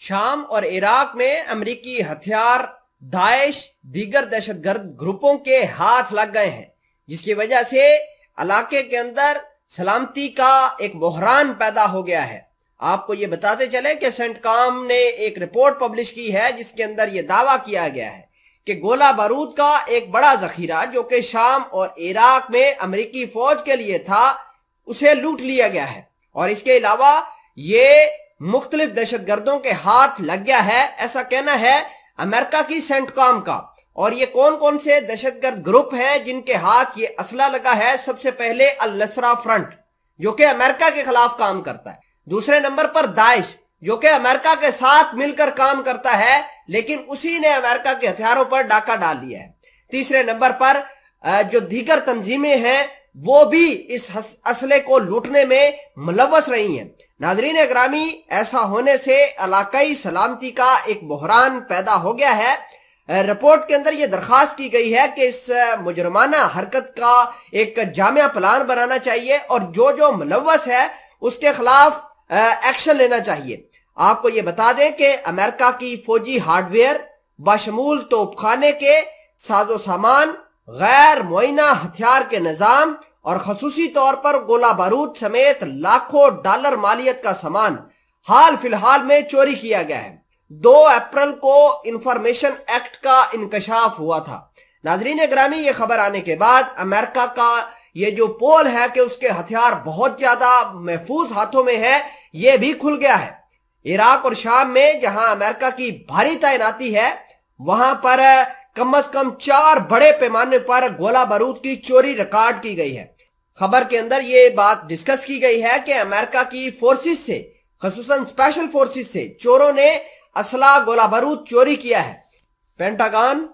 शाम और इराक में अमेरिकी हथियार दाइश दीगर दहशतगर्द ग्रुपों के हाथ लग गए हैं, जिसकी वजह से इलाके के अंदर सलामती का एक बहरान पैदा हो गया है। आपको ये बताते चले कि सेंटकॉम ने एक रिपोर्ट पब्लिश की है जिसके अंदर यह दावा किया गया है कि गोला बारूद का एक बड़ा जखीरा जो कि शाम और इराक में अमेरिकी फौज के लिए था, उसे लूट लिया गया है और इसके अलावा ये मुख्तलिफ दहशतगर्दों के हाथ लग गया है, ऐसा कहना है अमेरिका की सेंटकॉम का। और ये कौन कौन से दहशतगर्द ग्रुप हैं जिनके हाथ ये असला लगा है? सबसे पहले अल नसरा फ्रंट जो कि अमेरिका के खिलाफ काम करता है। दूसरे नंबर पर दाइश जो कि अमेरिका के साथ मिलकर काम करता है, लेकिन उसी ने अमेरिका के हथियारों पर डाका डाल लिया है। तीसरे नंबर पर जो दीगर तंजीमें हैं वो भी इस असले को लूटने में मुलव्वस रही हैं। नाजरीन ग्रामी, ऐसा होने से इलाकाई सलामती का एक बहरान पैदा हो गया है। रिपोर्ट के अंदर यह दरखास्त की गई है कि इस मुजरमाना हरकत का एक जामिया प्लान बनाना चाहिए और जो जो मुलव्वस है उसके खिलाफ एक्शन लेना चाहिए। आपको यह बता दें कि अमेरिका की फौजी हार्डवेयर बशमूल तोपखाने के साजो सामान, गैर मुआयना हथियार के निजाम और खसूसी तौर पर गोला बारूद समेत लाखों डॉलर मालियत का सामान हाल फिलहाल में चोरी किया गया है। 2 अप्रैल को इंफॉर्मेशन एक्ट का इंकशाफ हुआ था। नाजरीन ग्रामी, ये खबर आने के बाद अमेरिका का ये जो पोल है कि उसके हथियार बहुत ज्यादा महफूज हाथों में है, ये भी खुल गया है। इराक और शाम में जहां अमेरिका की भारी तैनाती है, वहां पर कम से कम 4 बड़े पैमाने पर गोला बारूद की चोरी रिकॉर्ड की गई है। खबर के अंदर ये बात डिस्कस की गई है कि अमेरिका की फोर्सेस से, खसूसन स्पेशल फोर्सेस से चोरों ने असला गोला बारूद चोरी किया है। पेंटागन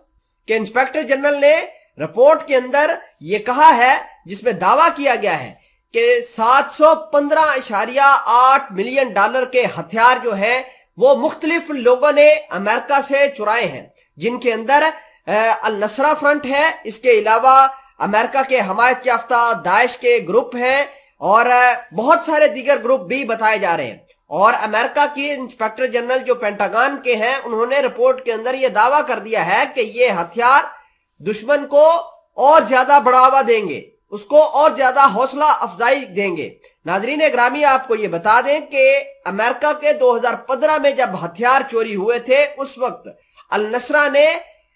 के इंस्पेक्टर जनरल ने रिपोर्ट के अंदर यह कहा है, जिसमें दावा किया गया है कि 715.8 मिलियन डॉलर के हथियार जो हैं वो मुख्तलिफ लोगों ने अमेरिका से चुराए हैं, जिनके अंदर अल नसरा फ्रंट है, इसके अलावा अमेरिका के हमायत याफ्ता दाइश के ग्रुप हैं और बहुत सारे दीगर ग्रुप भी बताए जा रहे हैं। और अमेरिका की इंस्पेक्टर जनरल जो पेंटागन के हैं, उन्होंने रिपोर्ट के अंदर यह दावा कर दिया है कि ये हथियार दुश्मन को और ज्यादा बढ़ावा देंगे, उसको और ज्यादा हौसला अफजाई देंगे। नाजरीन ग्रामी, आपको ये बता दें कि अमेरिका के 2015 में जब हथियार चोरी हुए थे, उस वक्त अल नसरा ने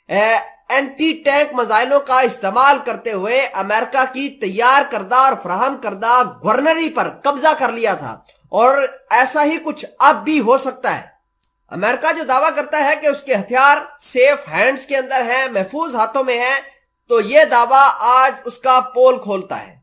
एंटी टैंक मिसाइलों का इस्तेमाल करते हुए अमेरिका की तैयार करदा और फराहम करदा गवर्नरी पर कब्जा कर लिया था और ऐसा ही कुछ अब भी हो सकता है। अमेरिका जो दावा करता है कि उसके हथियार सेफ हैंड्स के अंदर हैं, महफूज हाथों में हैं, तो यह दावा आज उसका पोल खोलता है।